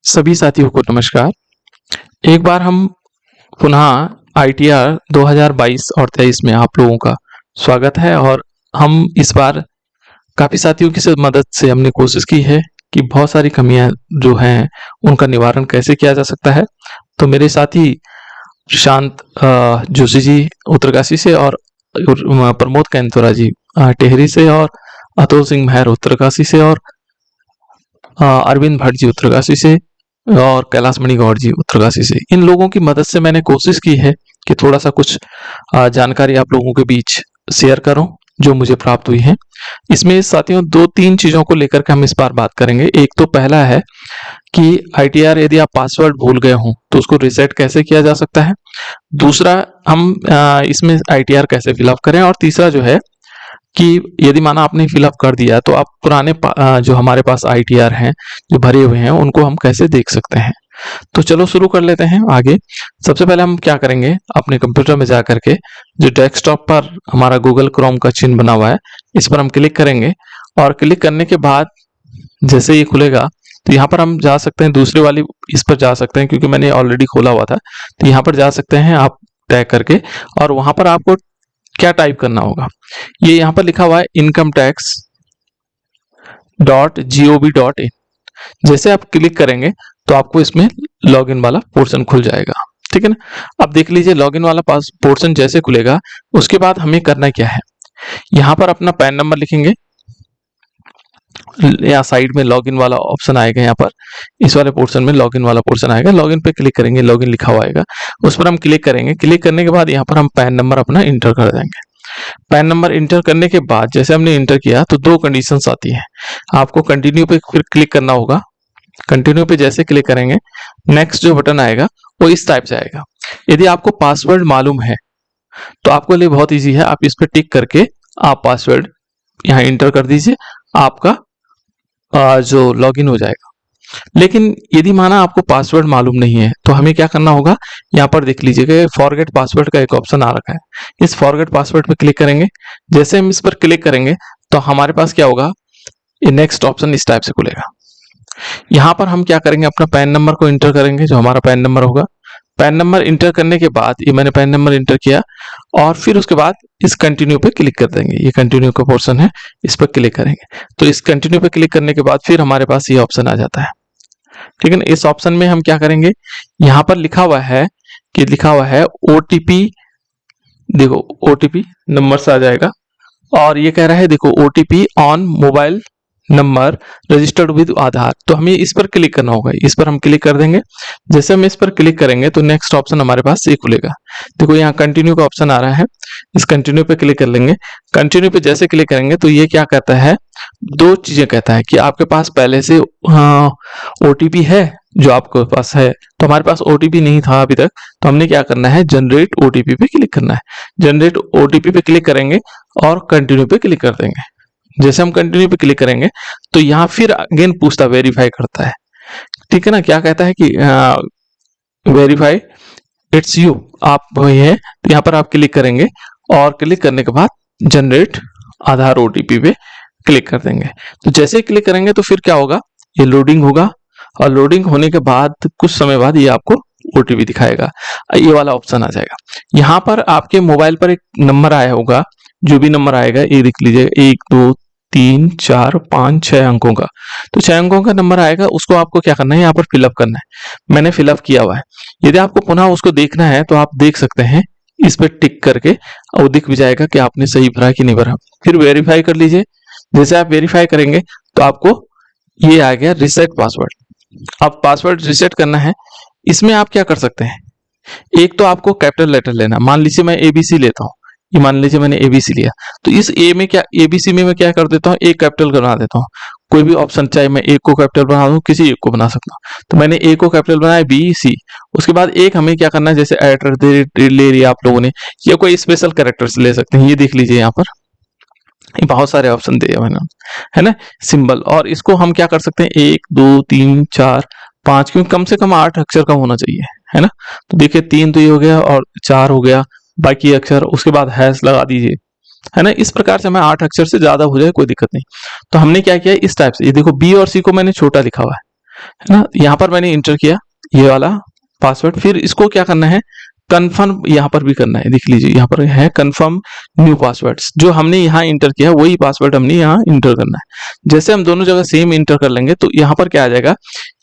सभी साथियों को नमस्कार। एक बार हम पुनः ITR 2022 और 23 में आप लोगों का स्वागत है और हम इस बार काफ़ी साथियों की मदद से हमने कोशिश की है कि बहुत सारी कमियां जो हैं उनका निवारण कैसे किया जा सकता है। तो मेरे साथी प्रशांत जोशी जी उत्तरकाशी से और प्रमोद कैंतोरा जी टेहरी से और अतुल सिंह महर उत्तरकाशी से और अरविंद भट्ट जी उत्तरकाशी से और कैलाश मणि गौड़ जी उत्तरकाशी से, इन लोगों की मदद से मैंने कोशिश की है कि थोड़ा सा कुछ जानकारी आप लोगों के बीच शेयर करूं जो मुझे प्राप्त हुई है। इसमें साथियों 2-3 चीजों को लेकर के हम इस बार बात करेंगे। एक तो पहला है कि ITR यदि आप पासवर्ड भूल गए हों तो उसको रिसेट कैसे किया जा सकता है। दूसरा हम इसमें ITR कैसे फिलअप करें और तीसरा जो है कि यदि माना आपने फिलअप कर दिया तो आप पुराने जो हमारे पास ITR हैं जो भरे हुए हैं उनको हम कैसे देख सकते हैं। तो चलो शुरू कर लेते हैं आगे। सबसे पहले हम क्या करेंगे, अपने कंप्यूटर में जा करके जो डेस्कटॉप पर हमारा गूगल क्रोम का चिन्ह बना हुआ है इस पर हम क्लिक करेंगे और क्लिक करने के बाद जैसे ये खुलेगा तो यहाँ पर हम जा सकते हैं, दूसरे वाली इस पर जा सकते हैं क्योंकि मैंने ऑलरेडी खोला हुआ था। तो यहाँ पर जा सकते हैं आप टैग करके और वहां पर आपको क्या टाइप करना होगा, ये यहाँ पर लिखा हुआ है incometax.gov.in। जैसे आप क्लिक करेंगे तो आपको इसमें लॉगिन वाला पोर्शन खुल जाएगा, ठीक है ना। अब देख लीजिए लॉगिन वाला पोर्शन जैसे खुलेगा उसके बाद हमें करना क्या है, यहाँ पर अपना पैन नंबर लिखेंगे, यहाँ साइड में लॉगिन वाला ऑप्शन आएगा, यहाँ पर इस वाले पोर्शन में लॉगिन वाला पोर्शन आएगा, लॉगिन पे क्लिक करेंगे, लॉगिन लिखा हुआ आएगा उस पर हम क्लिक करेंगे। क्लिक करने के बाद यहाँ पर हम पैन नंबर अपना इंटर कर देंगे। पैन नंबर इंटर करने के बाद जैसे हमने इंटर किया तो 2 कंडीशंस आती हैं, आपको कंटिन्यू पे फिर क्लिक करना होगा। कंटिन्यू पे जैसे क्लिक करेंगे नेक्स्ट जो बटन आएगा वो इस टाइप से आएगा। यदि आपको पासवर्ड मालूम है तो आपके लिए बहुत ईजी है, आप इस पर टिक करके आप पासवर्ड यहाँ इंटर कर दीजिए, आपका जो लॉगिन हो जाएगा। लेकिन यदि माना आपको पासवर्ड मालूम नहीं है तो हमें क्या करना होगा, यहाँ पर देख लीजिएगा फॉरगेट पासवर्ड का एक ऑप्शन आ रखा है, इस फॉरगेट पासवर्ड पे क्लिक करेंगे। जैसे हम इस पर क्लिक करेंगे तो हमारे पास क्या होगा, ये नेक्स्ट ऑप्शन इस टाइप से खुलेगा। यहाँ पर हम क्या करेंगे, अपना पैन नंबर को इंटर करेंगे जो हमारा पैन नंबर होगा। पैन नंबर इंटर करने के बाद ये मैंने पैन नंबर इंटर किया और फिर उसके बाद इस कंटिन्यू पे क्लिक कर देंगे, ये कंटिन्यू का पोर्शन है इस पर क्लिक करेंगे। तो इस कंटिन्यू पे क्लिक करने के बाद फिर हमारे पास ये ऑप्शन आ जाता है, ठीक है ना। इस ऑप्शन में हम क्या करेंगे, यहाँ पर लिखा हुआ है कि OTP, देखो OTP नंबर से आ जाएगा और ये कह रहा है देखो OTP on mobile number registered with Aadhaar. तो हमें इस पर क्लिक करना होगा, इस पर हम क्लिक कर देंगे। जैसे हम इस पर क्लिक करेंगे तो नेक्स्ट ऑप्शन हमारे पास ये खुलेगा, देखो यहाँ कंटिन्यू का ऑप्शन आ रहा है, इस कंटिन्यू पे क्लिक कर लेंगे। कंटिन्यू पे जैसे क्लिक करेंगे तो ये क्या कहता है, 2 चीजें कहता है कि आपके पास पहले से OTP है जो आपके पास है, तो हमारे पास OTP नहीं था अभी तक, तो हमने क्या करना है जनरेट OTP पे क्लिक करना है। जनरेट OTP पे क्लिक करेंगे और कंटिन्यू पे क्लिक कर देंगे। जैसे हम कंटिन्यू पे क्लिक करेंगे तो यहाँ फिर अगेन पूछता वेरीफाई करता है, ठीक है ना। क्या कहता है कि वेरीफाई इट्स यू, आप वही है। तो यहाँ पर आप क्लिक करेंगे और क्लिक करने के बाद जनरेट आधार OTP पे क्लिक कर देंगे। तो जैसे ही क्लिक करेंगे तो फिर क्या होगा, ये लोडिंग होगा और लोडिंग होने के बाद कुछ समय बाद ये आपको OTP दिखाएगा, ये वाला ऑप्शन आ जाएगा। यहाँ पर आपके मोबाइल पर एक नंबर आया होगा, जो भी नंबर आएगा ये देख लीजिएगा, 1 2 3 4 5 6 अंकों का, तो 6 अंकों का नंबर आएगा, उसको आपको क्या करना है यहाँ पर फिलअप करना है। मैंने फिलअप किया हुआ है। यदि आपको पुनः उसको देखना है तो आप देख सकते हैं, इस पर टिक करके और दिख भी जाएगा कि आपने सही भरा कि नहीं भरा। फिर वेरीफाई कर लीजिए। जैसे आप वेरीफाई करेंगे तो आपको ये आ गया रिसेट पासवर्ड। अब पासवर्ड रिसेट करना है, इसमें आप क्या कर सकते हैं, एक तो आपको कैपिटल लेटर लेना, मान लीजिए मैं ABC लेता हूँ, ये मान लीजिए मैंने ABC लिया, तो इस A में क्या ABC में मैं क्या कर देता हूँ, एक कैपिटल बना देता हूँ। कोई भी ऑप्शन, चाहे मैं एक को कैपिटल बना दूं, किसी एक को बना सकता हूँ। तो मैंने A को कैपिटल बनाया BC, उसके बाद एक हमें क्या करना है, जैसे ले लिया आप लोगों ने, या कोई स्पेशल कैरेक्टर्स ले सकते हैं। ये देख लीजिए यहाँ पर बहुत सारे ऑप्शन दिए मैंने, है ना, सिंबल। और इसको हम क्या कर सकते हैं, 1 2 3 4 5, क्योंकि कम से कम 8 अक्षर का होना चाहिए, है ना। तो देखिए 3 तो ये हो गया और 4 हो गया, बाकी अक्षर, उसके बाद हैश लगा दीजिए, है ना। इस प्रकार से हमें 8 अक्षर से ज्यादा हो जाए कोई दिक्कत नहीं। तो हमने क्या किया, इस टाइप से, ये देखो B और C को मैंने छोटा लिखा हुआ है, है ना। यहाँ पर मैंने इंटर किया ये वाला पासवर्ड, फिर इसको क्या करना है, कंफर्म यहाँ पर भी करना है। देख लीजिए यहाँ पर है कंफर्म न्यू पासवर्ड्स, जो हमने यहाँ इंटर किया वही पासवर्ड हमने यहाँ इंटर करना है। जैसे हम दोनों जगह सेम इंटर कर लेंगे तो यहाँ पर क्या आ जाएगा,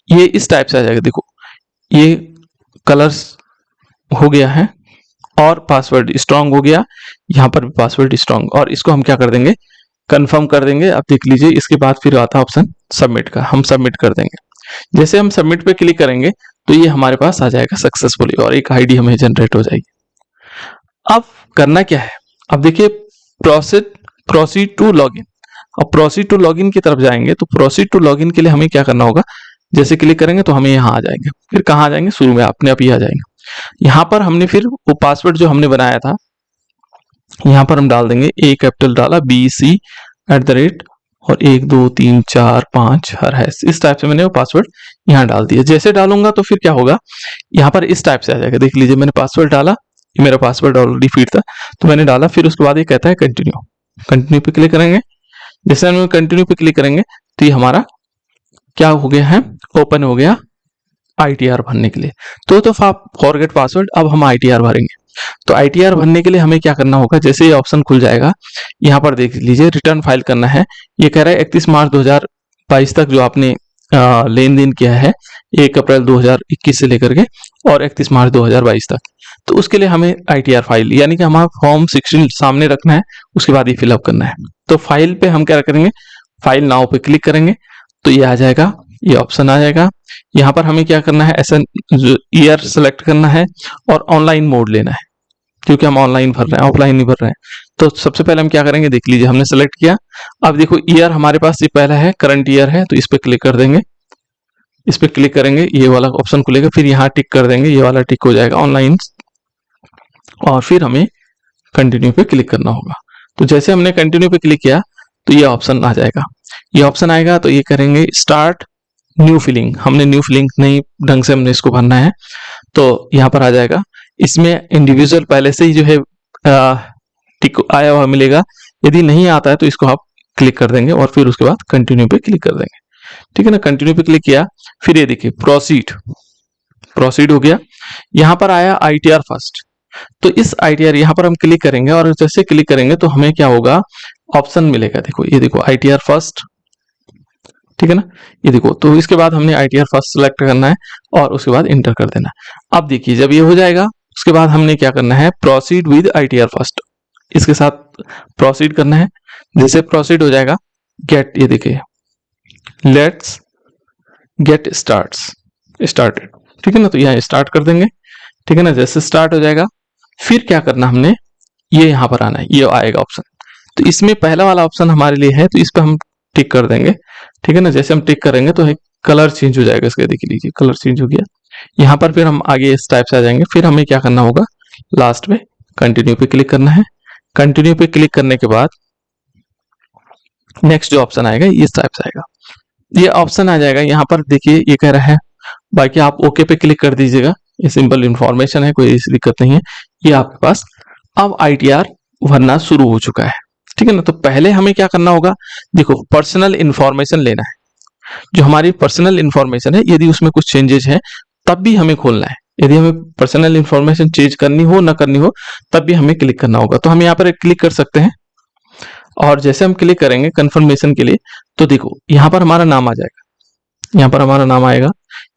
ये इस टाइप से आ जाएगा। देखो ये कलर्स हो गया है और पासवर्ड स्ट्रांग हो गया, यहाँ पर भी पासवर्ड स्ट्रांग, और इसको हम क्या कर देंगे, कंफर्म कर देंगे। अब देख लीजिए इसके बाद फिर आता है ऑप्शन सबमिट का, हम सबमिट कर देंगे। जैसे हम सबमिट पे क्लिक करेंगे तो ये हमारे पास आ जाएगा सक्सेसफुली और एक आईडी हमें जनरेट हो जाएगी। अब करना क्या है, अब देखिए प्रोसीड टू लॉगिन। अब प्रोसीड टू लॉगिन की तरफ जाएंगे तो प्रोसीड टू लॉगिन के लिए हमें क्या करना होगा, जैसे क्लिक करेंगे तो हमें यहाँ आ जाएंगे, फिर कहाँ आ जाएंगे, शुरू में अपने आप ही आ जाएंगे। यहाँ पर हमने फिर वो पासवर्ड जो हमने बनाया था यहाँ पर हम डाल देंगे, ए कैपिटल डाला, BC@ और 1 2 3 4 5 हर है, इस टाइप से मैंने वो पासवर्ड यहाँ डाल दिया। जैसे डालूंगा तो फिर क्या होगा, यहाँ पर इस टाइप से आ जाएगा। देख लीजिए मैंने पासवर्ड डाला, ये मेरा पासवर्ड ऑलरेडी फीड था तो मैंने डाला, फिर उसके बाद ये कहता है कंटिन्यू। कंटिन्यू पे क्लिक करेंगे, जैसे हम कंटिन्यू पे क्लिक करेंगे तो ये हमारा क्या हो गया है, ओपन हो गया ITR भरने के लिए। तो फॉरगेट पासवर्ड, अब हम ITR भरेंगे। तो ITR भरने के लिए हमें क्या करना होगा, जैसे ये ऑप्शन खुल जाएगा यहाँ पर देख लीजिए रिटर्न फाइल करना है। ये कह रहा है 31 मार्च 2022 तक जो आपने लेन देन किया है 1 अप्रैल 2021 से लेकर के और 31 मार्च 2022 तक, तो उसके लिए हमें ITR फाइल यानी कि हमारा फॉर्म 16 सामने रखना है, उसके बाद ये फिलअप करना है। तो फाइल पे हम क्या करेंगे, फाइल नाउ पे क्लिक करेंगे तो ये आ जाएगा, ये ऑप्शन आ जाएगा। यहाँ पर हमें क्या करना है, ऐसा ईयर सेलेक्ट करना है और ऑनलाइन मोड लेना है, क्योंकि हम ऑनलाइन भर रहे हैं, ऑफलाइन नहीं भर रहे हैं। तो सबसे पहले हम क्या करेंगे, देख लीजिए हमने सेलेक्ट किया। अब देखो ईयर हमारे पास ये पहला है, करंट ईयर है, तो इस पे क्लिक कर देंगे। इस पे क्लिक करेंगे ये वाला ऑप्शन खुलेगा, फिर यहाँ टिक कर देंगे, ये वाला टिक हो जाएगा ऑनलाइन, और फिर हमें कंटिन्यू पे क्लिक करना होगा। तो जैसे हमने कंटिन्यू पे क्लिक किया तो ये ऑप्शन आ जाएगा। ये ऑप्शन आएगा तो ये करेंगे स्टार्ट न्यू फिलिंग, हमने न्यू फिलिंग नहीं ढंग से हमने इसको भरना है, तो यहाँ पर आ जाएगा। इसमें इंडिविजुअल पहले से ही जो है टिक आया हुआ मिलेगा, यदि नहीं आता है तो इसको आप क्लिक कर देंगे और फिर उसके बाद कंटिन्यू पे क्लिक कर देंगे। ठीक है ना, कंटिन्यू पे क्लिक किया, फिर ये देखिए प्रोसीड हो गया। यहाँ पर आया ITR फर्स्ट, तो इस ITR यहाँ पर हम क्लिक करेंगे और जैसे क्लिक करेंगे तो हमें क्या होगा, ऑप्शन मिलेगा। देखो ये देखो ITR फर्स्ट, ठीक है ना, ये देखो। तो इसके बाद हमने ITR फर्स्ट सेलेक्ट करना है और उसके बाद इंटर कर देना। अब देखिए जब ये हो जाएगा उसके बाद हमने क्या करना है, प्रोसीड विद ITR फर्स्ट, इसके साथ प्रोसीड करना है। जैसे प्रोसीड हो जाएगा गेट, ये देखिए लेट्स गेट स्टार्टेड, ठीक है ना, तो यहाँ स्टार्ट कर देंगे। ठीक है ना, जैसे स्टार्ट हो जाएगा फिर क्या करना हमने, ये यहाँ पर आना है, ये आएगा ऑप्शन। तो इसमें पहला वाला ऑप्शन हमारे लिए है तो इस पर हम टिक कर देंगे। ठीक है ना, जैसे हम टिक करेंगे तो कलर चेंज हो जाएगा इसका, देख लीजिए कलर चेंज हो गया। यहाँ पर फिर हम आगे इस टाइप से आ जाएंगे। फिर हमें क्या करना होगा, लास्ट में कंटिन्यू पे क्लिक करना है। कंटिन्यू पे क्लिक करने के बाद नेक्स्ट जो ऑप्शन आएगा इस टाइप से आएगा, ये ऑप्शन आ जाएगा। यहाँ पर देखिए ये कह रहा है, बाकी आप ओके पे क्लिक कर दीजिएगा, ये सिंपल इंफॉर्मेशन है, कोई ऐसी दिक्कत नहीं है। ये आपके पास अब ITR भरना शुरू हो चुका है। ठीक है ना, तो पहले हमें क्या करना होगा, देखो पर्सनल इंफॉर्मेशन लेना है। जो हमारी पर्सनल इंफॉर्मेशन है यदि उसमें कुछ चेंजेस है तब भी हमें खोलना है। यदि हमें पर्सनल इंफॉर्मेशन चेंज करनी हो ना करनी हो तब भी हमें क्लिक करना होगा। तो हम यहाँ पर क्लिक कर सकते हैं और जैसे हम क्लिक करेंगे कंफर्मेशन के लिए तो देखो यहाँ पर हमारा नाम आ जाएगा, यहाँ पर हमारा नाम आएगा,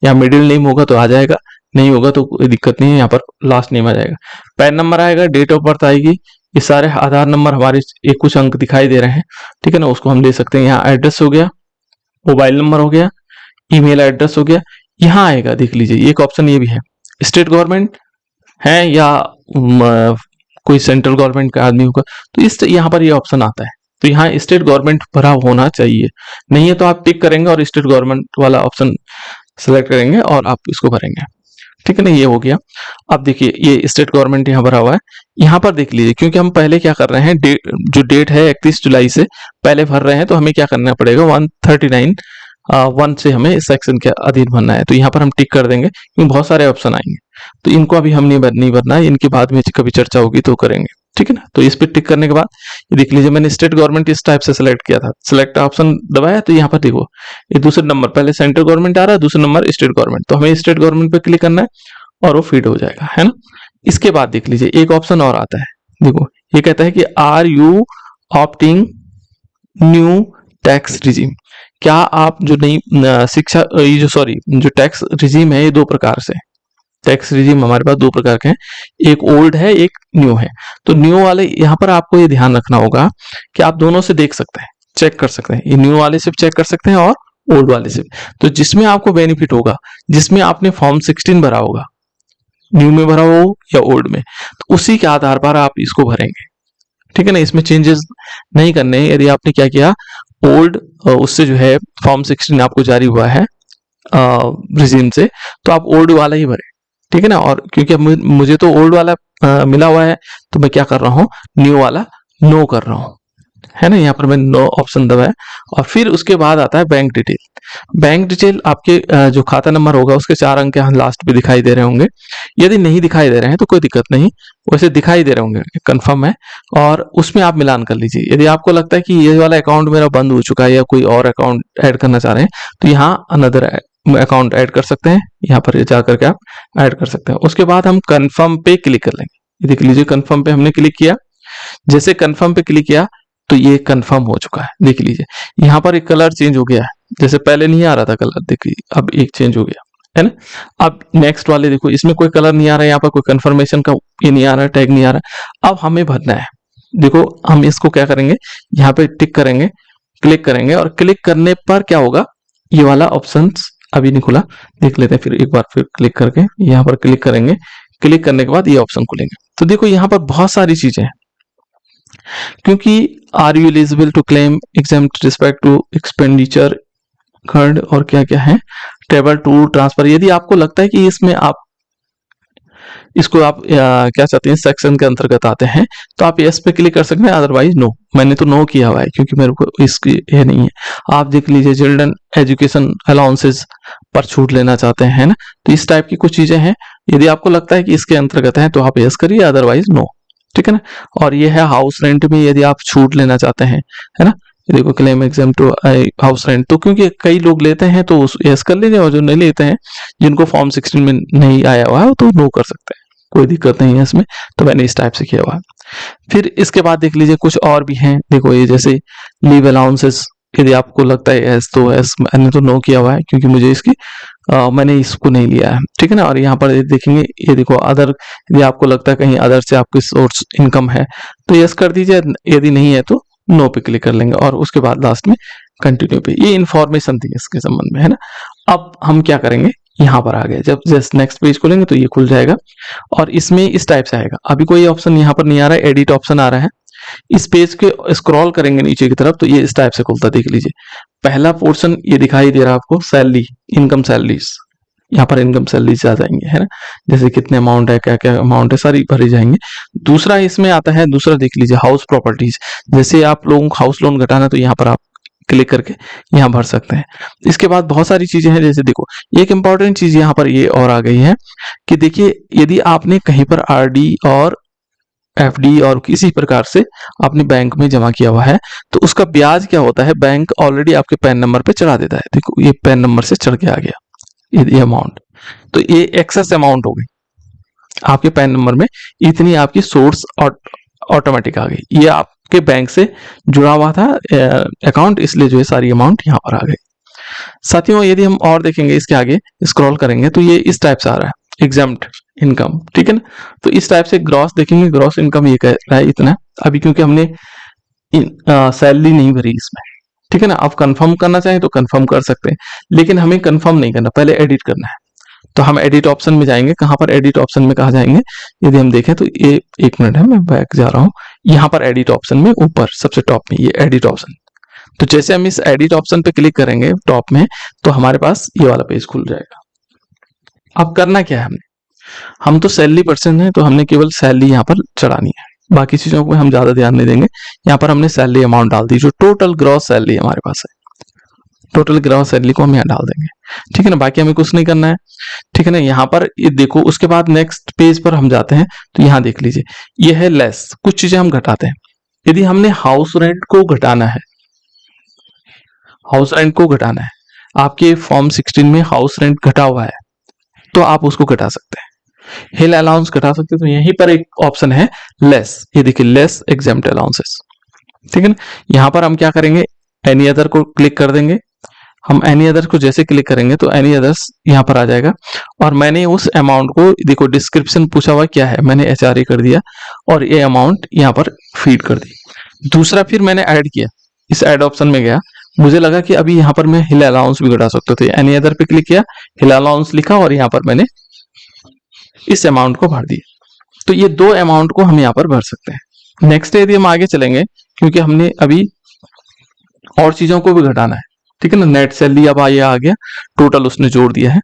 यहाँ मिडिल नेम होगा तो आ जाएगा, नहीं होगा तो कोई दिक्कत नहीं है, यहाँ पर लास्ट नेम आ जाएगा। पैन नंबर आएगा, डेट ऑफ बर्थ आएगी, ये सारे आधार नंबर हमारे एक कुछ अंक दिखाई दे रहे हैं। ठीक है ना, उसको हम ले सकते हैं। यहाँ एड्रेस हो गया, मोबाइल नंबर हो गया, ईमेल एड्रेस हो गया। यहाँ आएगा देख लीजिए एक ऑप्शन ये भी है, स्टेट गवर्नमेंट है या कोई सेंट्रल गवर्नमेंट का आदमी होगा तो इस यहाँ पर ये ऑप्शन आता है। तो यहाँ स्टेट गवर्नमेंट भरा होना चाहिए, नहीं है तो आप टिक करेंगे और स्टेट गवर्नमेंट वाला ऑप्शन सेलेक्ट करेंगे और आप इसको भरेंगे। ठीक है ना, ये हो गया। अब देखिए ये स्टेट गवर्नमेंट यहाँ भरा हुआ है। यहाँ पर देख लीजिए क्योंकि हम पहले क्या कर रहे हैं, जो डेट है 31 जुलाई से पहले भर रहे हैं तो हमें क्या करना पड़ेगा, 139(1) से हमें इस सेक्शन के अधीन भरना है। तो यहाँ पर हम टिक कर देंगे क्योंकि बहुत सारे ऑप्शन आएंगे तो इनको अभी हम नहीं भरना है, इनकी बाद में कभी चर्चा होगी तो करेंगे। ठीक है ना। तो इस पे टिक करने के बाद ये देख लीजिए मैंने स्टेट गवर्नमेंट इस टाइप से सेलेक्ट किया था, सेलेक्ट ऑप्शन दबाया तो यहाँ पर देखो ये दूसरे नंबर, पहले सेंट्रल गवर्नमेंट आ रहा है, दूसरे नंबर स्टेट गवर्नमेंट, तो हमें स्टेट गवर्नमेंट पे क्लिक करना है और वो फीड हो जाएगा, है ना। इसके बाद देख लीजिए एक ऑप्शन और आता है, देखो ये कहता है कि are you opting new tax regime, क्या आप जो नई शिक्षा ये जो सॉरी जो टैक्स रिजीम है, ये दो प्रकार से टैक्स रिजीम हमारे पास दो प्रकार के हैं, एक ओल्ड है एक न्यू है। तो न्यू वाले यहाँ पर आपको ये ध्यान रखना होगा कि आप दोनों से देख सकते हैं, चेक कर सकते हैं, ये न्यू वाले से चेक कर सकते हैं और ओल्ड वाले से। तो जिसमें आपको बेनिफिट होगा, जिसमें आपने फॉर्म 16 भरा होगा, न्यू में भरा हो या ओल्ड में, तो उसी के आधार पर आप इसको भरेंगे, ठीक है ना। इसमें चेंजेस नहीं करने हैं। यदि आपने क्या किया, ओल्ड उससे जो है फॉर्म 16 आपको जारी हुआ है रिजीम से, तो आप ओल्ड वाला ही भरे, ठीक है ना। और क्योंकि अब मुझे तो ओल्ड वाला मिला हुआ है, तो मैं क्या कर रहा हूँ, न्यू वाला नो कर रहा हूँ, है ना। यहाँ पर मैं नो ऑप्शन दबाया और फिर उसके बाद आता है बैंक डिटेल। बैंक डिटेल आपके जो खाता नंबर होगा उसके 4 अंक यहाँ लास्ट पे दिखाई दे रहे होंगे। यदि नहीं दिखाई दे रहे हैं तो कोई दिक्कत नहीं, वैसे दिखाई दे रहे होंगे, कंफर्म है, और उसमें आप मिलान कर लीजिए। यदि आपको लगता है कि ये वाला अकाउंट मेरा बंद हो चुका है या कोई और अकाउंट ऐड करना चाह रहे हैं, तो यहाँ अनदर अकाउंट ऐड कर सकते हैं, यहाँ पर जा करके आप ऐड कर सकते हैं। उसके बाद हम कंफर्म पे क्लिक कर लेंगे। देख लीजिए कंफर्म पे हमने क्लिक किया, जैसे कंफर्म पे क्लिक किया तो ये कंफर्म हो चुका है। देख लीजिए यहाँ पर एक कलर चेंज हो गया है, जैसे पहले नहीं आ रहा था कलर, देखिए अब एक चेंज हो गया, है ना। अब नेक्स्ट वाले देखो, इसमें कोई कलर नहीं आ रहा है, यहाँ पर कोई कंफर्मेशन का ये नहीं आ रहा है, टैग नहीं आ रहा है। अब हमें भरना है, देखो हम इसको क्या करेंगे, यहाँ पे टिक करेंगे, क्लिक करेंगे, और क्लिक करने पर क्या होगा, ये वाला ऑप्शन अभी नहीं खुला, देख लेते हैं फिर एक बार, फिर क्लिक करके यहाँ पर क्लिक करेंगे। क्लिक करने के बाद ये ऑप्शन खुलेंगे। तो देखो यहाँ पर बहुत सारी चीजें हैं, क्योंकि are you eligible to claim exempt respect to expenditure खंड और क्या क्या है, टेबल टू ट्रांसफर। यदि आपको लगता है कि इसमें आप इसको आप क्या चाहते हैं सेक्शन के अंतर्गत आते हैं, तो आप यस पे क्लिक कर सकते हैं, अदरवाइज नो। मैंने तो नो किया हुआ है क्योंकि मेरे को इसकी ये नहीं है। आप देख लीजिए चिल्ड्रन एजुकेशन अलाउंसेस पर छूट लेना चाहते हैं ना, तो इस टाइप की कुछ चीजें हैं। यदि आपको लगता है कि इसके अंतर्गत है तो आप यस करिए, अदरवाइज नो, ठीक है ना। और ये है हाउस रेंट में, यदि आप छूट लेना चाहते हैं, है ना। देखो claim exam to house rent, तो क्योंकि कई लोग लेते हैं तो यस कर लीजिए, और जो नहीं लेते हैं, जिनको फॉर्म 16 में नहीं आया हुआ है तो नो कर सकते हैं, कोई दिक्कत नहीं है इसमें। तो मैंने इस टाइप से किया हुआ है। फिर इसके बाद देख लीजिए कुछ और भी हैं, देखो ये जैसे लीव अलाउंसेस, यदि आपको लगता है एस तो एस, मैंने तो नो किया हुआ है क्योंकि मुझे इसकी मैंने इसको नहीं लिया है, ठीक है ना। और यहाँ पर देखेंगे, ये देखो अदर, यदि आपको लगता है कहीं अदर से आपकी सोर्स इनकम है तो यस कर दीजिए, यदि नहीं है तो नो पे क्लिक कर लेंगे, और उसके बाद लास्ट में कंटिन्यू पे। ये इन्फॉर्मेशन थी इसके संबंध में, है ना। अब हम क्या करेंगे, यहाँ पर आ गए, जब जस्ट नेक्स्ट पेज खोलेंगे तो ये खुल जाएगा, और इसमें इस टाइप से आएगा। अभी कोई ऑप्शन यहाँ पर नहीं आ रहा है, एडिट ऑप्शन आ रहा है। इस पेज के स्क्रॉल करेंगे नीचे की तरफ तो ये इस टाइप से खुलता, देख लीजिए पहला पोर्शन ये दिखाई दे रहा है आपको, सैलरी, इनकम सैलरीज, यहाँ पर इनकम सैलरीज आ जाएंगे, है ना। जैसे कितने अमाउंट है, क्या क्या अमाउंट है, सारी भरी जाएंगे। दूसरा इसमें आता है, दूसरा देख लीजिए हाउस प्रॉपर्टीज, जैसे आप लोगों को हाउस लोन घटाना तो यहाँ पर आप क्लिक करके यहाँ भर सकते हैं। इसके बाद बहुत सारी चीजें हैं, जैसे देखो एक इंपॉर्टेंट चीज यहाँ पर ये और आ गई है कि देखिए यदि आपने कहीं पर आरडी और एफडी और किसी प्रकार से आपने बैंक में जमा किया हुआ है, तो उसका ब्याज क्या होता है, बैंक ऑलरेडी आपके पैन नंबर पे चढ़ा देता है। देखो ये पैन नंबर से चढ़ के आ गया ये अमाउंट, तो ये एक्सेस अमाउंट हो गई आपके पैन नंबर में, इतनी आपकी सोर्स ऑटोमेटिक आ गई। ये आपके बैंक से जुड़ा हुआ था अकाउंट, इसलिए जो है सारी अमाउंट यहाँ पर आ गई। साथियों यदि हम और देखेंगे, इसके आगे स्क्रॉल करेंगे तो ये इस टाइप से आ रहा है, एग्जाम्प्ट इनकम, ठीक है ना। तो इस टाइप से ग्रॉस देखेंगे, ग्रॉस इनकम ये कह रहा है इतना, अभी क्योंकि हमने सैलरी नहीं भरी इसमें, ठीक है ना। आप कंफर्म करना चाहें तो कंफर्म कर सकते हैं, लेकिन हमें कंफर्म नहीं करना, पहले एडिट करना है। तो हम एडिट ऑप्शन में जाएंगे, कहां पर एडिट ऑप्शन में कहा जाएंगे, यदि हम देखें तो ये एक मिनट है, मैं बैक जा रहा हूं, यहाँ पर एडिट ऑप्शन में ऊपर सबसे टॉप में ये एडिट ऑप्शन। तो जैसे हम इस एडिट ऑप्शन पे क्लिक करेंगे टॉप में, तो हमारे पास ये वाला पेज खुल जाएगा। अब करना क्या है हमने, हम तो सैलरी पर्सन है तो हमने केवल सैलरी यहाँ पर चढ़ानी है, बाकी चीजों को हम ज्यादा ध्यान नहीं देंगे। यहाँ पर हमने सैलरी अमाउंट डाल दी, जो टोटल ग्रॉस सैलरी हमारे पास है, टोटल ग्रॉस सैलरी को हम यहाँ डाल देंगे, ठीक है ना। बाकी हमें कुछ नहीं करना है, ठीक है ना। यहाँ पर ये देखो, उसके बाद नेक्स्ट पेज पर हम जाते हैं तो यहाँ देख लीजिए, ये है लेस, कुछ चीजें हम घटाते हैं। यदि हमने हाउस रेंट को घटाना है, हाउस रेंट को घटाना है, आपके फॉर्म 16 में हाउस रेंट घटा हुआ है तो आप उसको घटा सकते हैं। हिल अलाउंस घटा सकते हैं, तो यहीं पर एक ऑप्शन है लेस, ये देखिए लेस एग्जेम्प्ट अलाउंसेस, ठीक है ना। यहाँ पर हम क्या करेंगे, एनी अदर को क्लिक कर देंगे। हम एनी अदर्स को जैसे क्लिक करेंगे तो एनी अदर्स यहाँ पर आ जाएगा, और मैंने उस अमाउंट को, देखो डिस्क्रिप्शन पूछा हुआ क्या है, मैंने HRA कर दिया और ये अमाउंट यहाँ पर फीड कर दी। दूसरा फिर मैंने ऐड किया, इस ऐड ऑप्शन में गया, मुझे लगा कि अभी यहाँ पर मैं हिल अलाउंस भी घटा सकता, तो एनी अदर पे क्लिक किया, हिल अलाउंस लिखा और यहाँ पर मैंने इस अमाउंट को भर दिया। तो ये दो अमाउंट को हम यहाँ पर भर सकते हैं। नेक्स्ट यदि हम आगे चलेंगे, क्योंकि हमने अभी और चीजों को भी घटाना है, ठीक है ना। नेट सैलरी अब ये आ गया, टोटल उसने जोड़ दिया है।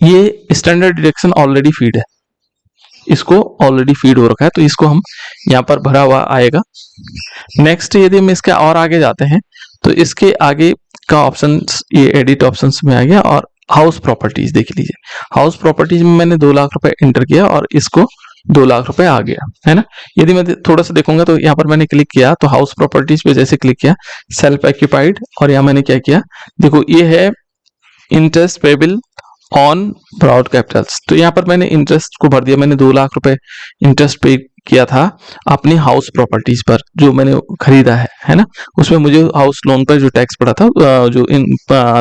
ये स्टैंडर्ड डिडक्शन ऑलरेडी फीड है, इसको ऑलरेडी फीड हो रखा है, तो इसको हम यहाँ पर भरा हुआ आएगा। नेक्स्ट यदि हम इसके और आगे जाते हैं तो इसके आगे का ऑप्शन ये एडिट ऑप्शंस में आ गया, और हाउस प्रॉपर्टीज देख लीजिए। हाउस प्रॉपर्टीज में मैंने 2 लाख रुपए एंटर किया और इसको 2 लाख रुपए आ गया, है ना। यदि मैं थोड़ा सा देखूंगा तो यहाँ पर मैंने क्लिक किया तो हाउस प्रॉपर्टीज पे जैसे क्लिक किया, सेल्फ ऑक्यूपाइड, और यहाँ मैंने क्या किया, देखो ये है interest payable on broad capitals, तो यहाँ पर मैंने इंटरेस्ट को भर दिया। मैंने 2 लाख रुपए इंटरेस्ट पे किया था अपनी हाउस प्रॉपर्टीज पर जो मैंने खरीदा है ना। उसमें मुझे हाउस लोन पर जो टैक्स पड़ा था, जो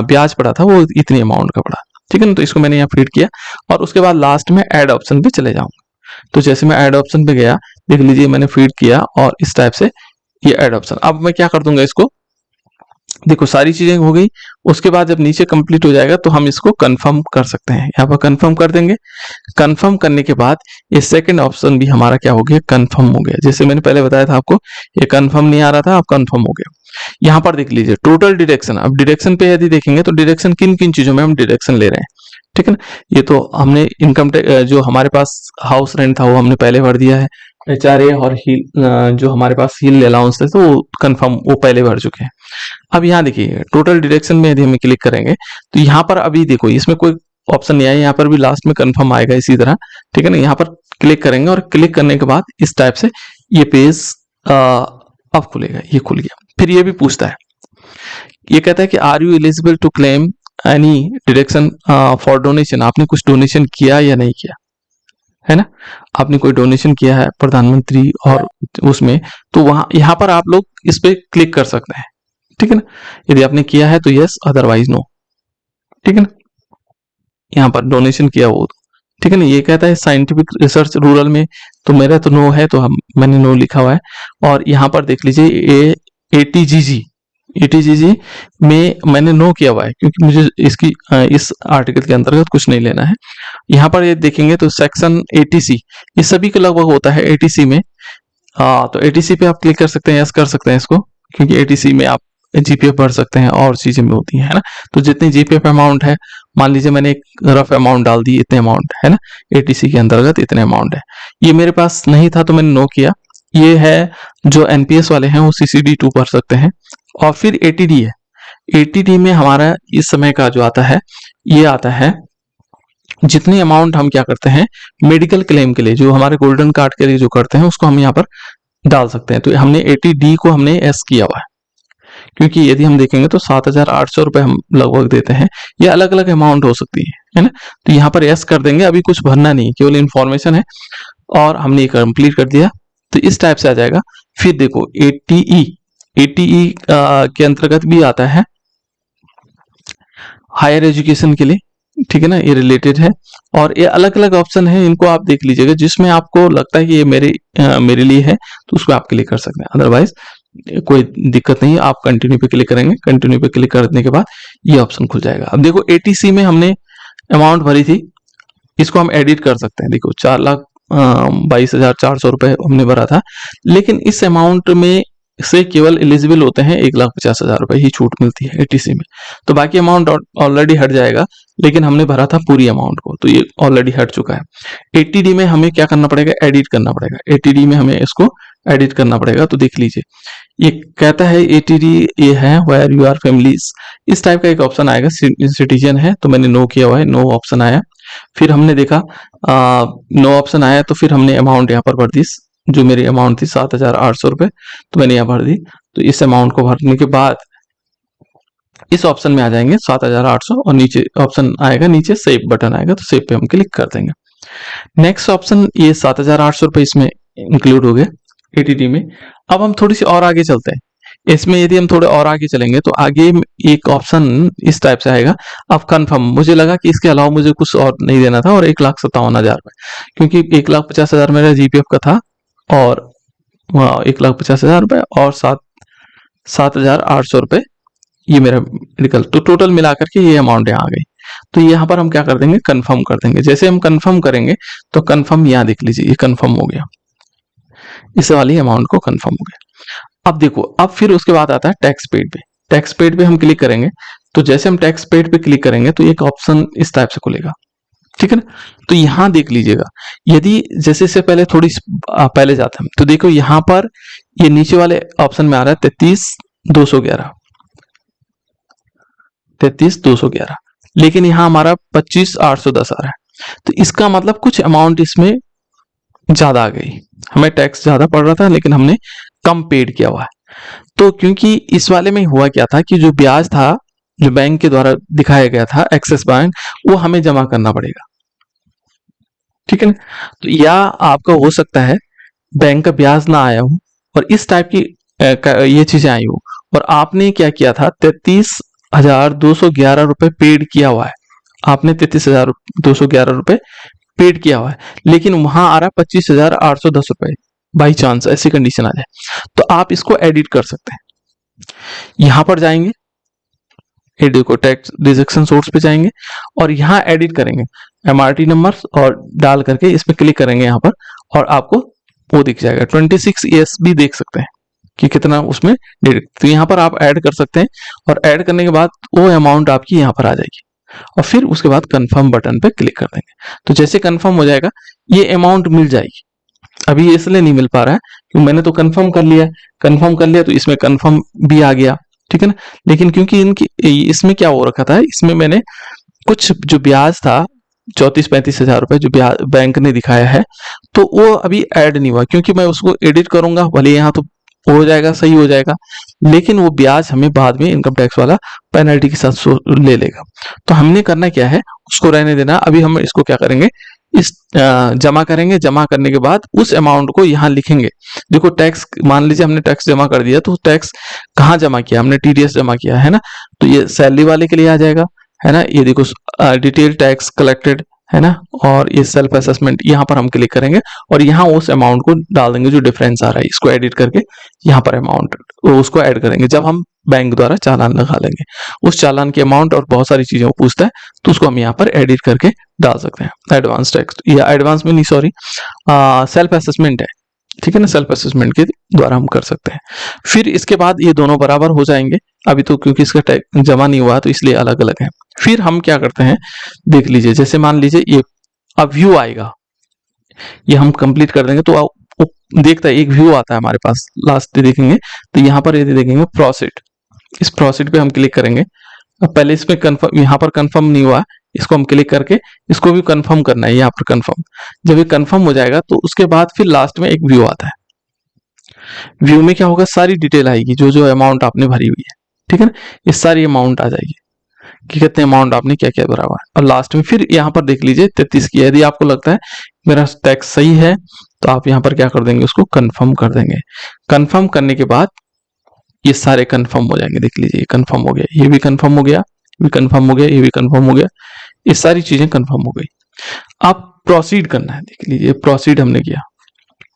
ब्याज पड़ा था, वो इतनी अमाउंट का पड़ा, ठीक है ना। तो इसको मैंने यहाँ फीड किया और उसके बाद लास्ट में ऐड ऑप्शन पे चले जाऊंगा। तो जैसे मैं ऐड ऑप्शन पे गया, देख लीजिए मैंने फीड किया और इस टाइप से ये ऐड ऑप्शन। अब मैं क्या कर दूंगा, इसको देखो सारी चीजें हो गई। उसके बाद जब नीचे कंप्लीट हो जाएगा तो हम इसको कंफर्म कर सकते हैं, यहाँ पर कंफर्म कर देंगे। कंफर्म करने के बाद ये सेकंड ऑप्शन भी हमारा क्या हो गया, कंफर्म हो गया। जैसे मैंने पहले बताया था आपको, ये कंफर्म नहीं आ रहा था, अब कंफर्म हो गया। यहाँ पर देख लीजिए टोटल डिडक्शन। अब डिडक्शन पे यदि देखेंगे तो डिडक्शन किन किन चीजों में हम डिडक्शन ले रहे हैं, ठीक है ना। ये तो हमने इनकम जो हमारे पास हाउस रेंट था वो हमने पहले भर दिया है। HRA और जो हमारे पास हिल अलाउंस थे तो वो कंफर्म, वो पहले भर चुके हैं। अब यहाँ देखिए टोटल डिडक्शन में यदि हम क्लिक करेंगे तो यहाँ पर अभी देखो इसमें कोई ऑप्शन नहीं आया, यहाँ पर भी लास्ट में कंफर्म आएगा इसी तरह, ठीक है ना। यहाँ पर क्लिक करेंगे और क्लिक करने के बाद इस टाइप से ये पेज अब खुलेगा, ये खुल गया। फिर ये भी पूछता है, ये कहता है कि are you eligible to claim any deduction for donation, आपने कुछ डोनेशन किया या नहीं किया, है ना। आपने कोई डोनेशन किया है प्रधानमंत्री और उसमें, तो वहां यहाँ पर आप लोग इस पे क्लिक कर सकते हैं, ठीक है ना। यदि आपने किया है तो यस, अदरवाइज नो, ठीक है ना। यहाँ पर डोनेशन किया वो, ठीक है ना। ये कहता है साइंटिफिक रिसर्च रूरल में, तो मेरा तो नो है, तो मैंने नो लिखा हुआ है। और यहाँ पर देख लीजिए ATGG में मैंने नो किया हुआ है क्योंकि मुझे इसकी इस आर्टिकल के अंतर्गत कुछ नहीं लेना है। यहाँ पर ये देखेंगे तो सेक्शन ATC, ये सभी के लगभग होता है ATC में। तो ATC पे आप क्लिक कर सकते हैं, यस कर सकते हैं इसको, क्योंकि ATC में आप GPF भर सकते हैं और चीजें भी होती है ना। तो जितनी GPF अमाउंट है, मान लीजिए मैंने एक रफ अमाउंट डाल दी, इतने अमाउंट है ना, ATC के अंतर्गत इतने अमाउंट है। ये मेरे पास नहीं था तो मैंने नो किया। ये है जो NPS वाले हैं वो CCD2 भर सकते हैं। और फिर ATD है, ATD में हमारा इस समय का जो आता है, ये आता है जितनी अमाउंट हम क्या करते हैं मेडिकल क्लेम के लिए, जो हमारे गोल्डन कार्ड के लिए जो करते हैं, उसको हम यहाँ पर डाल सकते हैं। तो हमने ATD को हमने एस किया हुआ है, क्योंकि यदि हम देखेंगे तो 7,800 रुपए हम लगभग देते हैं। ये अलग अलग अमाउंट हो सकती है ना। तो यहाँ पर एस कर देंगे, अभी कुछ भरना नहीं, केवल इन्फॉर्मेशन है, और हमने ये कंप्लीट कर दिया तो इस टाइप से आ जाएगा। फिर देखो ATE के अंतर्गत भी आता है हायर एजुकेशन के लिए, ठीक है ना, ये रिलेटेड है। और ये अलग अलग ऑप्शन है, इनको आप देख लीजिएगा, जिसमें आपको लगता है कि ये मेरे लिए है तो उस पर आप क्लिक कर सकते हैं, अदरवाइज कोई दिक्कत नहीं है। आप कंटिन्यू पे क्लिक करेंगे, कंटिन्यू पे क्लिक करने के बाद ये ऑप्शन खुल जाएगा। अब देखो ATC में हमने अमाउंट भरी थी, इसको हम एडिट कर सकते हैं। देखो 4,22,400 रुपए हमने भरा था, लेकिन इस अमाउंट में से केवल एलिजिबल होते हैं 1,50,000 रुपए ही छूट मिलती है ATC में। तो बाकी अमाउंट ऑलरेडी हट जाएगा, लेकिन हमने भरा था पूरी अमाउंट को, तो ये ऑलरेडी हट चुका है। ATD में हमें क्या करना पड़ेगा, एडिट करना पड़ेगा। ATD में हमें इसको एडिट करना पड़ेगा। तो देख लीजिए ये कहता है एटीडी ये है वेयर यू आर फैमिलीज, इस टाइप का एक ऑप्शन आएगा। सिटीजन है तो मैंने नो किया हुआ है, नो ऑप्शन आया। फिर हमने देखा नो ऑप्शन आया तो फिर हमने अमाउंट यहाँ पर भर दी, जो मेरी अमाउंट थी 7,800 रुपये, तो मैंने यहाँ भर दी। तो इस अमाउंट को भरने के बाद इस ऑप्शन में आ जाएंगे 7,800 और नीचे ऑप्शन आएगा, नीचे सेव बटन आएगा, तो सेव पे हम क्लिक कर देंगे। नेक्स्ट ऑप्शन ये 7,800 रुपये इसमें इंक्लूड हो गए एटीडी में। अब हम थोड़ी सी और आगे चलते हैं। इसमें यदि हम थोड़े और आगे चलेंगे तो आगे एक ऑप्शन इस टाइप से आएगा, अब कन्फर्म। मुझे लगा कि इसके अलावा मुझे कुछ और नहीं देना था, और 1,57,000 रुपये, क्योंकि 1,50,000 मेरा जीपीएफ का था और 1,50,000 रुपये और 7,800 रुपये ये मेरा मेडिकल, तो टोटल मिलाकर के ये अमाउंट यहाँ आ गई। तो यहाँ पर हम क्या कर देंगे, कंफर्म कर देंगे। जैसे हम कंफर्म करेंगे तो कंफर्म यहाँ देख लीजिए, ये कंफर्म हो गया, इस वाली अमाउंट को कंफर्म हो गया। अब देखो, अब फिर उसके बाद आता है टैक्स पेड पे। टैक्स पेड पे हम क्लिक करेंगे, तो जैसे हम टैक्स पेड पे क्लिक करेंगे तो एक ऑप्शन इस टाइप से खुलेगा, ठीक है ना। तो यहाँ देख लीजिएगा, यदि जैसे से पहले थोड़ी पहले जाते हैं तो देखो यहाँ पर ये नीचे वाले ऑप्शन में आ रहा है 33,211, 33,211, लेकिन यहाँ हमारा 25,810 आ रहा है। तो इसका मतलब कुछ अमाउंट इसमें ज्यादा आ गई, हमें टैक्स ज्यादा पड़ रहा था लेकिन हमने कम पेड किया हुआ है। तो क्योंकि इस वाले में हुआ क्या था कि जो ब्याज था जो बैंक के द्वारा दिखाया गया था एक्सिस बैंक, वो हमें जमा करना पड़ेगा, ठीक है ना। तो या आपका हो सकता है बैंक का ब्याज ना आया हो और इस टाइप की ये चीजें आई हो, और आपने क्या किया था 33,211 रुपए पेड किया हुआ है, आपने 33,211 रुपए पेड किया हुआ है, लेकिन वहां आ रहा है 25,810 रुपए, बाई चांस ऐसी कंडीशन आ जाए तो आप इसको एडिट कर सकते हैं। यहां पर जाएंगे, एडिट को टैक्स डिडक्शन सोर्स पे जाएंगे और यहाँ एडिट करेंगे एमआरटी नंबर और डाल करके इस पे क्लिक करेंगे यहाँ पर, और आपको वो दिख जाएगा 26 ईएस भी देख सकते हैं कि कितना उसमें डिडक्ट। तो यहाँ पर आप ऐड कर सकते हैं, और ऐड करने के बाद वो अमाउंट आपकी यहाँ पर आ जाएगी, और फिर उसके बाद कंफर्म बटन पे क्लिक कर देंगे। तो जैसे कंफर्म हो जाएगा ये अमाउंट मिल जाएगी। अभी इसलिए नहीं मिल पा रहा है क्योंकि मैंने तो कंफर्म कर लिया तो इसमें कंफर्म भी आ गया, ठीक है ना। लेकिन क्योंकि इनकी इसमें क्या हो रखा था, इसमें मैंने कुछ जो ब्याज था 34-35 हजार रुपए जो ब्याज बैंक ने दिखाया है, तो वो अभी ऐड नहीं हुआ, क्योंकि मैं उसको एडिट करूंगा भले यहाँ तो हो जाएगा, सही हो जाएगा, लेकिन वो ब्याज हमें बाद में इनकम टैक्स वाला पेनल्टी के साथ ले लेगा। तो हमने करना क्या है, उसको रहने देना। अभी हम इसको क्या करेंगे, इस जमा करेंगे, जमा करने के बाद उस अमाउंट को यहाँ लिखेंगे। देखो टैक्स, मान लीजिए हमने टैक्स जमा कर दिया, तो टैक्स कहाँ जमा किया, हमने टीडीएस जमा किया है ना, तो ये सैलरी वाले के लिए आ जाएगा, है ना। ये देखो डिटेल टैक्स कलेक्टेड, है ना, और ये सेल्फ असेसमेंट, यहाँ पर हम क्लिक करेंगे और यहाँ उस अमाउंट को डाल देंगे जो डिफरेंस आ रहा है, इसको एडिट करके यहाँ पर अमाउंट उसको ऐड करेंगे। जब हम बैंक द्वारा चालान लगा लेंगे, उस चालान की अमाउंट और बहुत सारी चीजें पूछता है, तो उसको हम यहाँ पर एडिट करके डाल सकते हैं। एडवांस टैक्स या एडवांस में नहीं, सॉरी, सेल्फ असेसमेंट है, ठीक है ना, सेल्फ असेसमेंट के द्वारा हम कर सकते हैं। फिर इसके बाद ये दोनों बराबर हो जाएंगे, अभी तो क्योंकि इसका टैक्स जमा नहीं हुआ तो इसलिए अलग अलग है। फिर हम क्या करते हैं, देख लीजिए, जैसे मान लीजिए ये अब व्यू आएगा, ये हम कंप्लीट कर देंगे तो देखता है एक व्यू आता है हमारे पास, लास्ट देखेंगे तो यहाँ पर यदि देखेंगे प्रोसीड, इस प्रोसीड पे हम क्लिक करेंगे। पहले इसमें कंफर्म, यहाँ पर कंफर्म नहीं हुआ, इसको हम क्लिक करके इसको भी कंफर्म करना है, यहाँ पर कंफर्म। जब ये कंफर्म हो जाएगा तो उसके बाद फिर लास्ट में एक व्यू आता है। व्यू में क्या होगा, सारी डिटेल आएगी, जो जो अमाउंट आपने भरी हुई है, ठीक है ना, ये सारी अमाउंट आ जाएगी कि कितने अमाउंट आपने क्या क्या भरा हुआ है। और लास्ट में फिर यहाँ पर देख लीजिए 33 की, यदि आपको लगता है मेरा टैक्स सही है तो आप यहाँ पर क्या कर देंगे, उसको कंफर्म कर देंगे। कंफर्म करने के बाद ये सारे कंफर्म हो जाएंगे, देख लीजिए कंफर्म हो गया, ये भी कंफर्म हो गया, भी कंफर्म हो गया, ये भी कंफर्म हो गया, ये सारी चीजें कंफर्म हो गई। अब प्रोसीड करना है, देख लीजिए प्रोसीड हमने किया,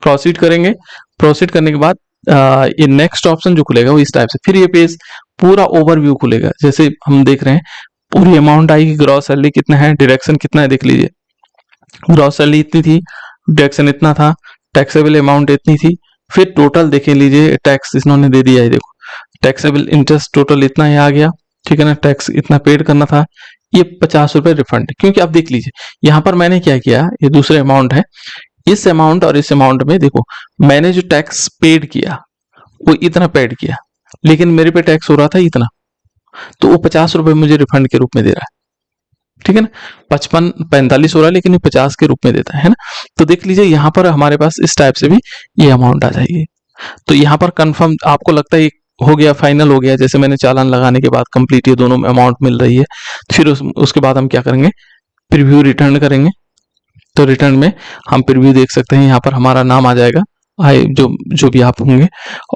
प्रोसीड करेंगे। प्रोसीड करने के बाद ये नेक्स्ट ऑप्शन जो खुलेगा वो इस टाइप से, फिर ये पेज पूरा ओवरव्यू खुलेगा। जैसे हम देख रहे हैं पूरी अमाउंट आएगी, ग्रॉस सैलरी कितना है, डिडक्शन कितना है, देख लीजिए ग्रॉस सैलरी इतनी थी, डिडक्शन इतना था, टैक्सेबल अमाउंट इतनी थी, फिर टोटल देख लीजिए टैक्स इन्होंने दे दिया है, देखो टैक्सेबल इंटरेस्ट टोटल इतना ही आ गया, ठीक है ना, टैक्स इतना पेड करना था, ये 50 रुपए रिफंड। क्योंकि आप देख लीजिए यहाँ पर मैंने क्या किया, ये दूसरे अमाउंट है, इस अमाउंट और इस अमाउंट में देखो मैंने जो टैक्स पेड किया वो इतना पेड किया, लेकिन मेरे पे टैक्स हो रहा था इतना, तो वो 50 रुपए मुझे रिफंड के रूप में दे रहा है। ठीक है ना, 55-45 हो रहा है लेकिन ये 50 के रूप में देता है ना। तो देख लीजिए यहाँ पर हमारे पास इस टाइप से भी ये अमाउंट आ जाएगी। तो यहाँ पर कंफर्म आपको लगता है हो गया, फाइनल हो गया, जैसे मैंने चालान लगाने के बाद कंप्लीट ये दोनों अमाउंट मिल रही है। फिर उसके बाद हम क्या करेंगे, प्रीव्यू रिटर्न करेंगे। तो रिटर्न में हम प्रीव्यू देख सकते हैं, यहाँ पर हमारा नाम आ जाएगा, जो भी आप होंगे,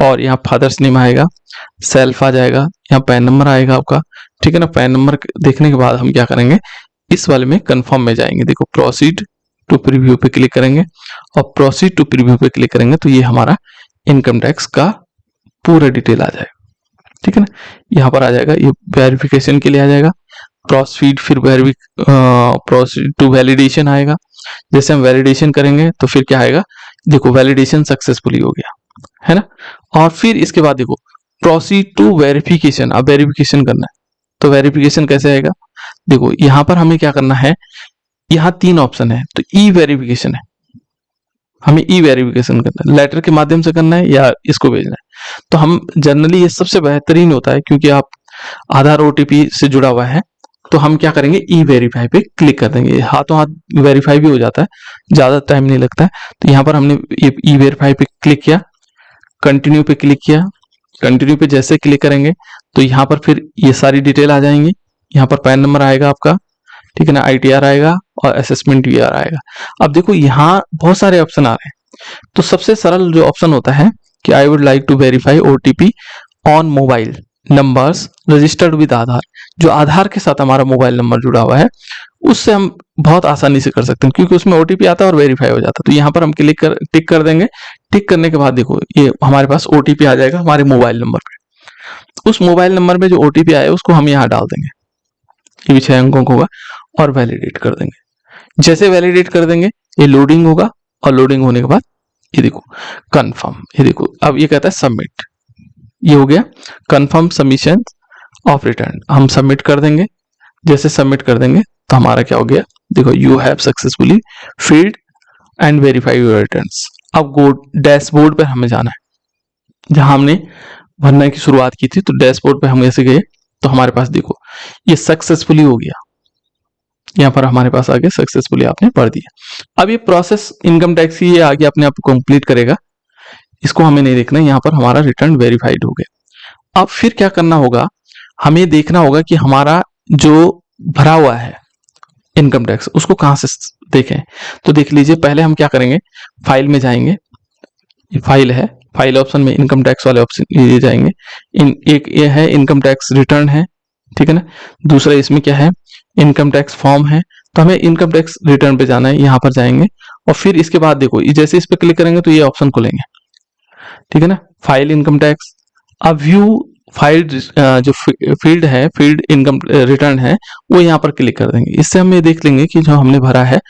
और यहाँ फादर्स नेम आएगा, सेल्फ आ जाएगा, यहाँ पैन नंबर आएगा आपका। ठीक है ना, पैन नंबर देखने के बाद हम क्या करेंगे, इस वाले में कंफर्म में जाएंगे। देखो प्रोसीड टू प्रीव्यू पे क्लिक करेंगे और प्रोसीड टू प्रीव्यू पे क्लिक करेंगे तो ये हमारा इनकम टैक्स का पूरा डिटेल आ जाएगा। ठीक है ना, यहाँ पर आ जाएगा, ये वेरिफिकेशन के लिए आ जाएगा, प्रोसीड, फिर प्रोसीड टू वैलिडेशन आएगा। जैसे हम वैलिडेशन करेंगे तो फिर क्या आएगा, देखो वैलिडेशन सक्सेसफुली हो गया है ना। और फिर इसके बाद देखो प्रोसीड टू वेरिफिकेशन, अब वेरिफिकेशन करना है। तो वेरिफिकेशन कैसे आएगा, देखो यहाँ पर हमें क्या करना है, यहाँ 3 ऑप्शन है, तो ई वेरिफिकेशन है, हमें ई वेरिफिकेशन करना है, लेटर के माध्यम से करना है या इसको भेजना है। तो हम जनरली ये सबसे बेहतरीन होता है, क्योंकि आप आधार ओटीपी से जुड़ा हुआ है, तो हम क्या करेंगे, ई वेरीफाई पे क्लिक कर देंगे, हाथों हाथ वेरीफाई भी हो जाता है, ज्यादा टाइम नहीं लगता है। तो यहाँ पर हमने ये ई वेरीफाई पे क्लिक किया, कंटिन्यू पे क्लिक किया, कंटिन्यू पे जैसे क्लिक करेंगे तो यहाँ पर फिर ये सारी डिटेल आ जाएंगी। यहाँ पर पैन नंबर आएगा आपका, ठीक है ना, ITR आएगा और असेसमेंट ईयर आएगा। अब देखो यहाँ बहुत सारे ऑप्शन आ रहे हैं, तो सबसे सरल जो ऑप्शन होता है कि I would like to verify OTP on mobile numbers registered with Aadhaar, जो आधार के साथ हमारा मोबाइल नंबर जुड़ा हुआ है, उससे हम बहुत आसानी से कर सकते हैं, क्योंकि उसमें OTP आता है और वेरीफाई हो जाता है। तो यहाँ पर हम टिक कर देंगे। टिक करने के बाद देखो ये हमारे पास OTP आ जाएगा हमारे मोबाइल नंबर पे। उस मोबाइल नंबर में जो OTP आया उसको हम यहाँ डाल देंगे, ये भी 6 अंकों का होगा, और वैलिडेट कर देंगे। जैसे वैलिडेट कर देंगे ये लोडिंग होगा, और लोडिंग होने के बाद ये देखो कंफर्म, ये देखो अब ये कहता है सबमिट, ये हो गया कंफर्म सबमिशन ऑफ रिटर्न। हम सबमिट कर देंगे, जैसे सबमिट कर देंगे तो हमारा क्या हो गया, देखो you have successfully field and verify your returns. अब डैशबोर्ड पर हमें जाना है, जहां हमने भरने की शुरुआत की थी। तो डैशबोर्ड पे हम ऐसे गए तो हमारे पास देखो ये सक्सेसफुली हो गया, यहाँ पर हमारे पास आगे सक्सेसफुली आपने भर दिया। अब ये प्रोसेस इनकम टैक्स की ये आगे अपने आप कंप्लीट करेगा, इसको हमें नहीं देखना, यहाँ पर हमारा रिटर्न वेरीफाइड हो गया। अब फिर क्या करना होगा, हमें देखना होगा कि हमारा जो भरा हुआ है इनकम टैक्स उसको कहाँ से देखें। तो देख लीजिए, पहले हम क्या करेंगे, फाइल में जाएंगे, ये फाइल है, फाइल ऑप्शन में इनकम टैक्स वाले ऑप्शन ये जाएंगे। एक ये है इनकम टैक्स रिटर्न है, ठीक है ना, दूसरा इसमें क्या है, इनकम टैक्स फॉर्म है। तो हमें इनकम टैक्स रिटर्न पे जाना है, यहाँ पर जाएंगे और फिर इसके बाद देखो जैसे इस पे क्लिक करेंगे तो ये ऑप्शन खुलेंगे, ठीक है ना, फाइल इनकम टैक्स। अब व्यू फाइल जो फील्ड है, फील्ड इनकम रिटर्न है, वो यहाँ पर क्लिक कर देंगे। इससे हम ये देख लेंगे कि जो हमने भरा है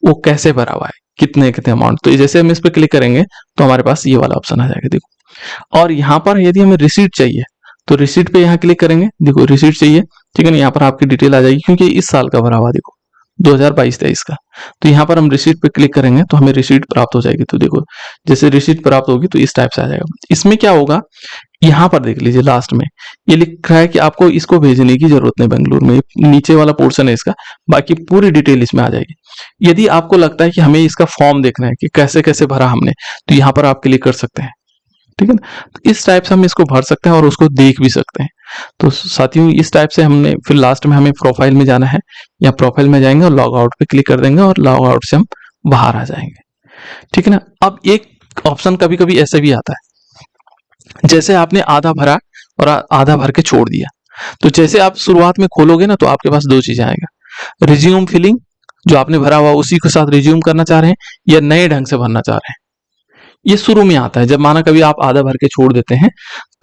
वो कैसे भरा हुआ है, कितने कितने अमाउंट। तो जैसे हम इस पे क्लिक करेंगे तो हमारे पास ये वाला ऑप्शन आ जाएगा, देखो। और यहाँ पर यदि हमें रिसीट चाहिए तो रिसीट पे यहाँ क्लिक करेंगे, देखो रिसीट चाहिए, ठीक है ना, यहाँ पर आपकी डिटेल आ जाएगी, क्योंकि इस साल का भरा हुआ देखो 2022-23 का। तो यहाँ पर हम रिसीट पे क्लिक करेंगे तो हमें रिसीट प्राप्त हो जाएगी। तो देखो जैसे रिसीट प्राप्त होगी तो इस टाइप से आ जाएगा। इसमें क्या होगा, यहाँ पर देख लीजिए लास्ट में ये लिखा है कि आपको इसको भेजने की जरूरत नहीं बेंगलुरु में, नीचे वाला पोर्शन है इसका, बाकी पूरी डिटेल इसमें आ जाएगी। यदि आपको लगता है कि हमें इसका फॉर्म देखना है कि कैसे कैसे भरा हमने, तो यहाँ पर आप क्लिक कर सकते हैं, ठीक है ना। तो इस टाइप से हम इसको भर सकते हैं और उसको देख भी सकते हैं। तो साथियों इस टाइप से हमने फिर लास्ट में हमें प्रोफाइल में जाना है, या प्रोफाइल में जाएंगे और लॉग आउट पे क्लिक कर देंगे और लॉग आउट से हम बाहर आ जाएंगे, ठीक है ना। अब एक ऑप्शन कभी कभी ऐसे भी आता है, जैसे आपने आधा भरा और आधा भर के छोड़ दिया, तो जैसे आप शुरुआत में खोलोगे ना तो आपके पास 2 चीजें आएगा, रिज्यूम फिलिंग, जो आपने भरा हुआ उसी के साथ रिज्यूम करना चाह रहे हैं या नए ढंग से भरना चाह रहे हैं। ये शुरू में आता है, जब माना कभी आप आधा भर के छोड़ देते हैं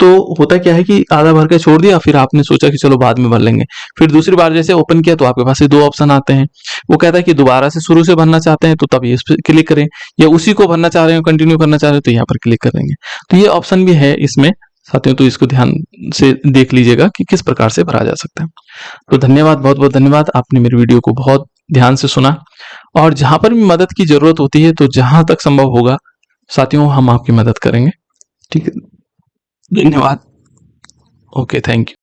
तो होता क्या है कि आधा भर के छोड़ दिया, फिर आपने सोचा कि चलो बाद में भर लेंगे, फिर दूसरी बार जैसे ओपन किया तो आपके पास ये 2 ऑप्शन आते हैं। वो कहता है कि दोबारा से शुरू से भरना चाहते हैं तो तब इस पर क्लिक करें, या उसी को भरना चाह रहे हो कंटिन्यू करना चाह रहे हो तो यहाँ पर क्लिक कर देंगे। तो ये ऑप्शन भी है इसमें साथियों, तो इसको ध्यान से देख लीजिएगा कि किस प्रकार से भरा जा सकता है। तो धन्यवाद, बहुत बहुत धन्यवाद, आपने मेरी वीडियो को बहुत ध्यान से सुना, और जहां पर भी मदद की जरूरत होती है तो जहां तक संभव होगा साथियों हम आपकी मदद करेंगे, ठीक है। धन्यवाद। Okay, thank you.